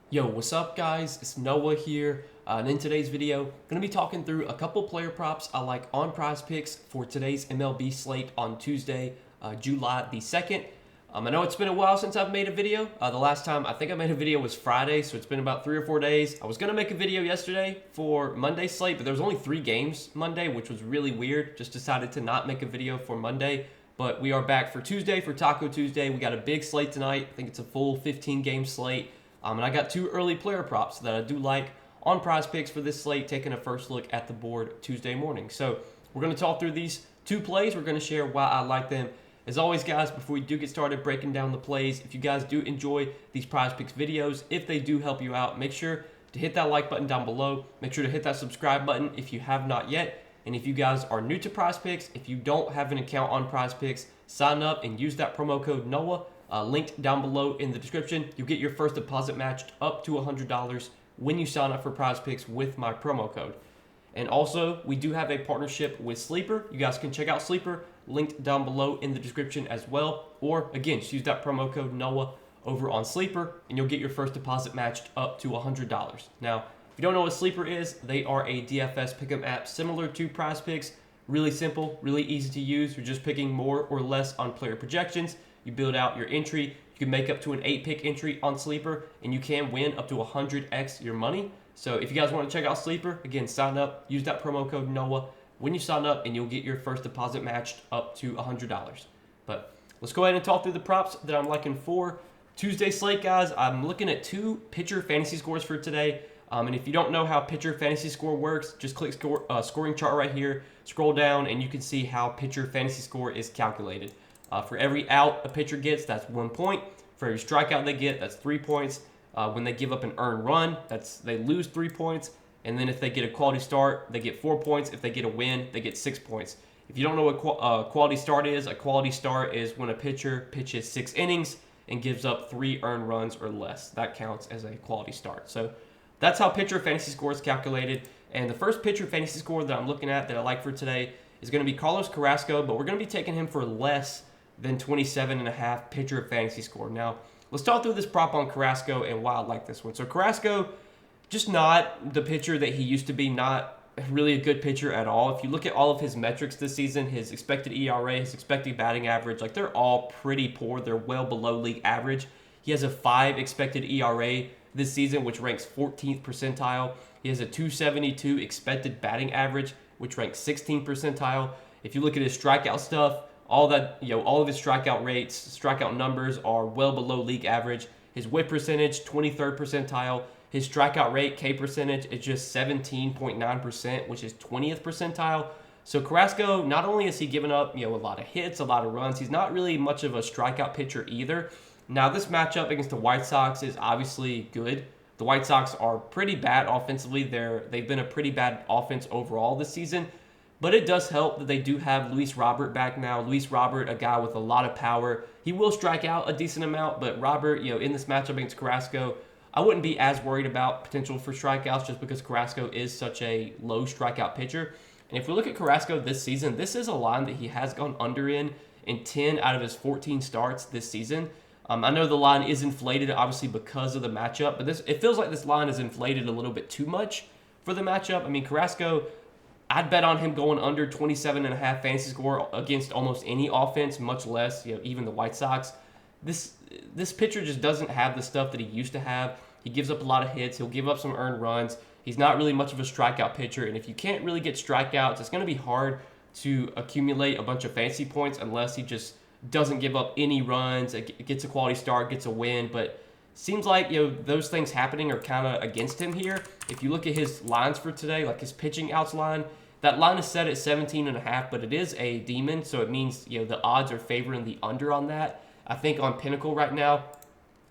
Yo, what's up guys? It's Noah here, and in today's video, I'm going to be talking through a couple player props I like on Prizepicks for today's MLB slate on Tuesday, July the 2nd. I know it's been a while since I've made a video. The last time I think I made a video was Friday, so it's been about 3 or 4 days. I was going to make a video yesterday for Monday's slate, but there was only 3 games Monday, which was really weird. Just decided to not make a video for Monday, but we are back for Tuesday, for Taco Tuesday. We got a big slate tonight. I think it's a full 15-game slate. And I got 2 early player props that I do like on Prizepicks for this slate, taking a first look at the board Tuesday morning. So we're going to talk through these 2 plays. We're going to share why I like them. As always, guys, before we do get started breaking down the plays, if you guys do enjoy these Prizepicks videos, if they do help you out, make sure to hit that like button down below. Make sure to hit that subscribe button if you have not yet. And if you guys are new to Prizepicks, if you don't have an account on Prizepicks, sign up and use that promo code NOAH. Linked down below in the description. You'll get your first deposit matched up to $100 when you sign up for Prizepicks with my promo code. And also, we do have a partnership with Sleeper. You guys can check out Sleeper, linked down below in the description as well. Or, again, just use that promo code NOAH over on Sleeper, and you'll get your first deposit matched up to $100. Now, if you don't know what Sleeper is, they are a DFS pick'em app similar to Prizepicks. Really simple, really easy to use. You're just picking more or less on player projections. You build out your entry. You can make up to an 8-pick entry on Sleeper, and you can win up to 100x your money. So if you guys want to check out Sleeper, again, sign up. Use that promo code NOAH when you sign up, and you'll get your first deposit matched up to $100. But let's go ahead and talk through the props that I'm liking for Tuesday slate, guys. I'm looking at 2 pitcher fantasy scores for today. And if you don't know how pitcher fantasy score works, just click scoring chart right here. Scroll down, and you can see how pitcher fantasy score is calculated. For every out a pitcher gets, that's 1 point. For every strikeout they get, that's 3 points. When they give up an earned run, they lose 3 points. And then if they get a quality start, they get 4 points. If they get a win, they get 6 points. If you don't know what quality start is, a quality start is when a pitcher pitches 6 innings and gives up 3 earned runs or less. That counts as a quality start. So that's how pitcher fantasy score is calculated. And the first pitcher fantasy score that I'm looking at that I like for today is going to be Carlos Carrasco, but we're going to be taking him for less than 27.5 pitcher fantasy score. Now, let's talk through this prop on Carrasco and why I like this one. So Carrasco, just not the pitcher that he used to be, not really a good pitcher at all. If you look at all of his metrics this season, his expected ERA, his expected batting average, like they're all pretty poor. They're well below league average. He has a 5 expected ERA this season, which ranks 14th percentile. He has a 272 expected batting average, which ranks 16th percentile. If you look at his strikeout stuff, all of his strikeout rates, strikeout numbers are well below league average. His whip percentage, 23rd percentile. His strikeout rate, K percentage, is just 17.9%, which is 20th percentile. So Carrasco, not only is he giving up, a lot of hits, a lot of runs, he's not really much of a strikeout pitcher either. Now, this matchup against the White Sox is obviously good. The White Sox are pretty bad offensively. They've been a pretty bad offense overall this season. But it does help that they do have Luis Robert back now. Luis Robert, a guy with a lot of power. He will strike out a decent amount, but Robert, in this matchup against Carrasco, I wouldn't be as worried about potential for strikeouts just because Carrasco is such a low strikeout pitcher. And if we look at Carrasco this season, this is a line that he has gone under in 10 out of his 14 starts this season. I know the line is inflated, obviously, because of the matchup, but it feels like this line is inflated a little bit too much for the matchup. I mean, Carrasco, I'd bet on him going under 27.5 fantasy score against almost any offense, much less, even the White Sox. This pitcher just doesn't have the stuff that he used to have. He gives up a lot of hits. He'll give up some earned runs. He's not really much of a strikeout pitcher, and if you can't really get strikeouts, it's going to be hard to accumulate a bunch of fantasy points unless he just doesn't give up any runs, gets a quality start, gets a win, but seems like those things happening are kind of against him here. If you look at his lines for today, like his pitching outs line, that line is set at 17.5, but it is a demon, so it means the odds are favoring the under on that. I think on Pinnacle right now,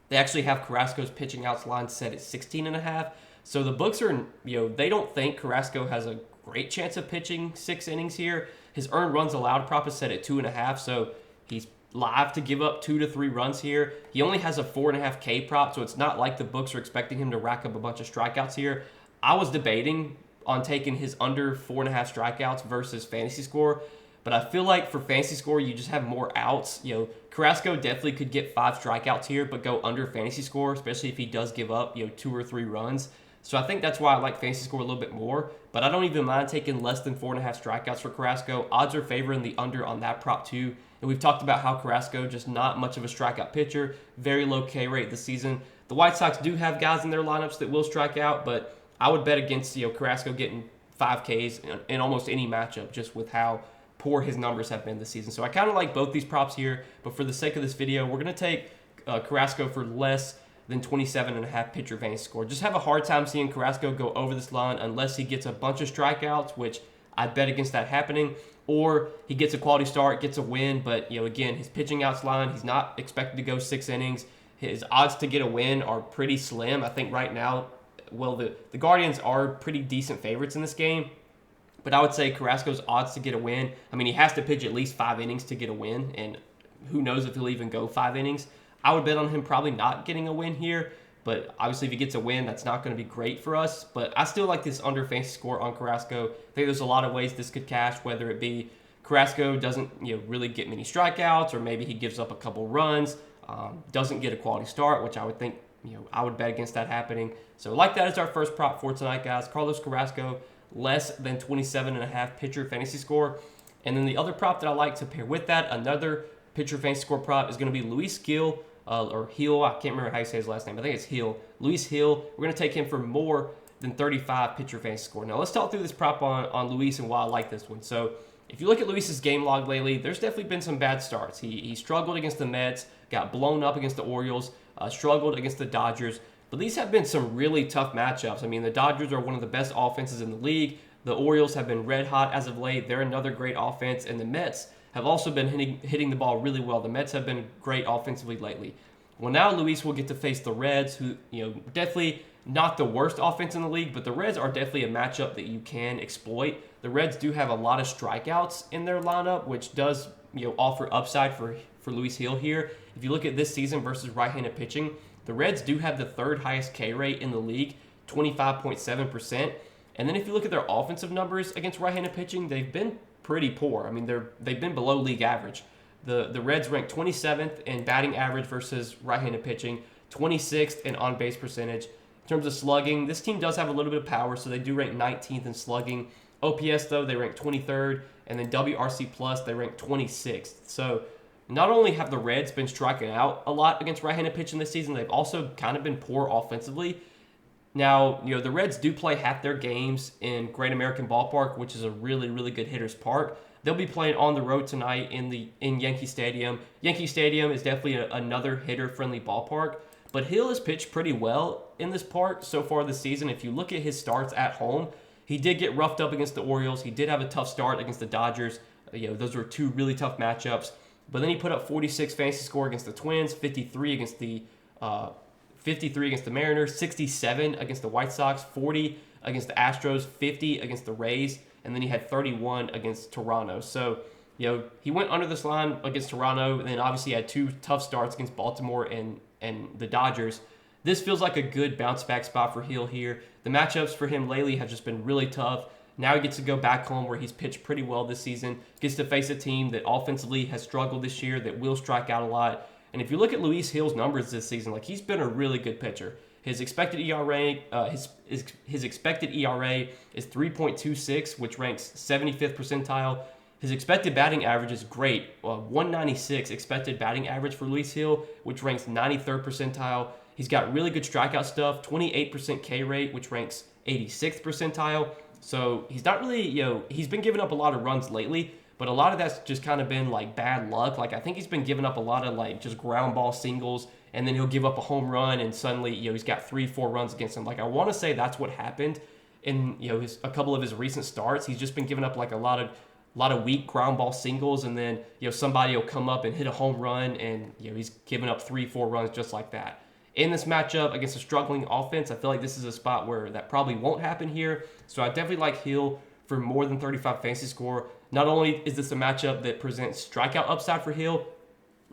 they actually have Carrasco's pitching outs line set at 16.5. So the books are they don't think Carrasco has a great chance of pitching 6 innings here. His earned runs allowed prop is set at 2.5, so he's live to give up 2 to 3 runs here. He only has a 4.5 K prop, so it's not like the books are expecting him to rack up a bunch of strikeouts here. I was debating on taking his under 4.5 strikeouts versus fantasy score, But I feel like for fantasy score, you just have more outs. You know, Carrasco definitely could get 5 strikeouts here, but go under fantasy score, especially if he does give up, 2 or 3 runs. So I think that's why I like fantasy score a little bit more. But I don't even mind taking less than 4.5 strikeouts for Carrasco. Odds are favoring the under on that prop too. And we've talked about how Carrasco just not much of a strikeout pitcher, very low K rate this season. The White Sox do have guys in their lineups that will strike out, but I would bet against Carrasco getting 5 Ks in almost any matchup, just with how poor his numbers have been this season. So I kind of like both these props here, but for the sake of this video, we're going to take Carrasco for less than 27.5 pitcher fantasy score. Just have a hard time seeing Carrasco go over this line unless he gets a bunch of strikeouts, which I bet against that happening, or he gets a quality start, gets a win, but again, his pitching outs line, he's not expected to go 6 innings. His odds to get a win are pretty slim. I think right now, well, the Guardians are pretty decent favorites in this game, but I would say Carrasco's odds to get a win, I mean, he has to pitch at least 5 innings to get a win, and who knows if he'll even go 5 innings. I would bet on him probably not getting a win here, but obviously if he gets a win, that's not going to be great for us. But I still like this under fantasy score on Carrasco. I think there's a lot of ways this could cash, whether it be Carrasco doesn't really get many strikeouts, or maybe he gives up a couple runs, doesn't get a quality start, which I would think, I would bet against that happening. So like that is our first prop for tonight, guys. Carlos Carrasco, less than 27.5 pitcher fantasy score. And then the other prop that I like to pair with that, another pitcher fantasy score prop, is going to be Luis Gil, or Hill. I can't remember how you say his last name. I think it's Hill. Luis Hill. We're going to take him for more than 35 pitcher fantasy score. Now, let's talk through this prop on Luis and why I like this one. So, if you look at Luis's game log lately, there's definitely been some bad starts. He struggled against the Mets, got blown up against the Orioles, struggled against the Dodgers. But these have been some really tough matchups. I mean, the Dodgers are one of the best offenses in the league. The Orioles have been red hot as of late. They're another great offense. And the Mets have also been hitting the ball really well. The Mets have been great offensively lately. Well, now Luis will get to face the Reds, who, definitely not the worst offense in the league, but the Reds are definitely a matchup that you can exploit. The Reds do have a lot of strikeouts in their lineup, which does, offer upside for Luis Hill here. If you look at this season versus right-handed pitching, the Reds do have the 3rd highest K rate in the league, 25.7%. And then if you look at their offensive numbers against right-handed pitching, they've been pretty poor. I mean, they've been below league average. The Reds rank 27th in batting average versus right-handed pitching, 26th in on-base percentage. In terms of slugging, this team does have a little bit of power, so they do rank 19th in slugging. OPS, though, they rank 23rd, and then WRC+, they rank 26th. So not only have the Reds been striking out a lot against right-handed pitching this season, they've also kind of been poor offensively. Now, the Reds do play half their games in Great American Ballpark, which is a really, really good hitter's park. They'll be playing on the road tonight in Yankee Stadium. Yankee Stadium is definitely another hitter-friendly ballpark, but Hill has pitched pretty well in this park so far this season. If you look at his starts at home, he did get roughed up against the Orioles. He did have a tough start against the Dodgers. Those were 2 really tough matchups. But then he put up 46 fantasy score against the Twins, 53 against the Mariners, 67 against the White Sox, 40 against the Astros, 50 against the Rays, and then he had 31 against Toronto. So, he went under this line against Toronto, and then obviously had 2 tough starts against Baltimore and the Dodgers. This feels like a good bounce-back spot for Hill here. The matchups for him lately have just been really tough. Now he gets to go back home where he's pitched pretty well this season, gets to face a team that offensively has struggled this year, that will strike out a lot. And if you look at Luis Hill's numbers this season, he's been a really good pitcher. His expected ERA, his expected ERA is 3.26, which ranks 75th percentile. His expected batting average is great, 196 expected batting average for Luis Hill, which ranks 93rd percentile. He's got really good strikeout stuff, 28% K rate, which ranks 86th percentile. So he's not really, he's been giving up a lot of runs lately, but a lot of that's just kind of been bad luck. I think he's been giving up a lot of just ground ball singles, and then he'll give up a home run, and suddenly, he's got 3-4 runs against him. I want to say that's what happened in, a couple of his recent starts. He's just been giving up a lot of weak ground ball singles, and then, somebody will come up and hit a home run, and, he's giving up 3-4 runs just like that. In this matchup against a struggling offense, I feel like this is a spot where that probably won't happen here. So I definitely like Hill for more than 35 fantasy score. Not only is this a matchup that presents strikeout upside for Hill,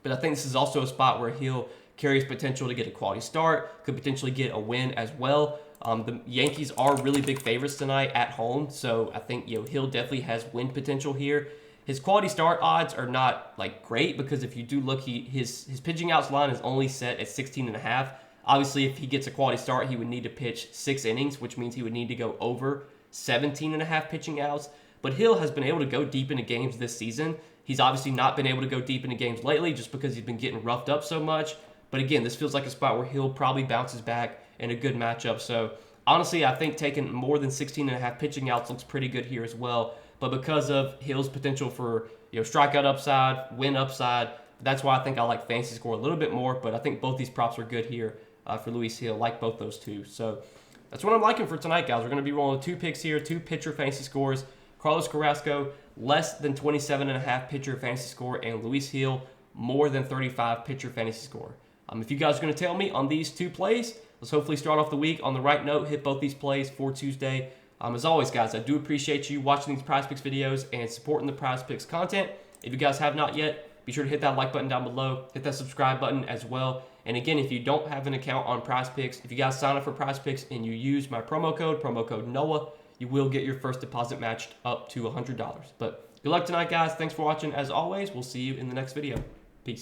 but I think this is also a spot where Hill carries potential to get a quality start, could potentially get a win as well. The Yankees are really big favorites tonight at home, so I think Hill definitely has win potential here. His quality start odds are not like great because if you do look, his pitching outs line is only set at 16.5. Obviously, if he gets a quality start, he would need to pitch 6 innings, which means he would need to go over 17.5 pitching outs. But Hill has been able to go deep into games this season. He's obviously not been able to go deep into games lately just because he's been getting roughed up so much. But again, this feels like a spot where Hill probably bounces back in a good matchup. So honestly, I think taking more than 16.5 pitching outs looks pretty good here as well. But because of Hill's potential for strikeout upside, win upside, that's why I think I like fantasy score a little bit more. But I think both these props are good here for Luis Hill. Like both those two. So that's what I'm liking for tonight, guys. We're going to be rolling 2 picks here, 2 pitcher fantasy scores. Carlos Carrasco, less than 27.5 pitcher fantasy score, and Luis Hill, more than 35 pitcher fantasy score. If you guys are going to tell me on these 2 plays, let's hopefully start off the week on the right note, hit both these plays for Tuesday. As always, guys, I do appreciate you watching these Prizepicks videos and supporting the Prizepicks content. If you guys have not yet, be sure to hit that like button down below, hit that subscribe button as well. And again, if you don't have an account on Prizepicks, if you guys sign up for Prizepicks and you use my promo code NOAH, you will get your first deposit matched up to $100. But good luck tonight, guys. Thanks for watching. As always, we'll see you in the next video. Peace.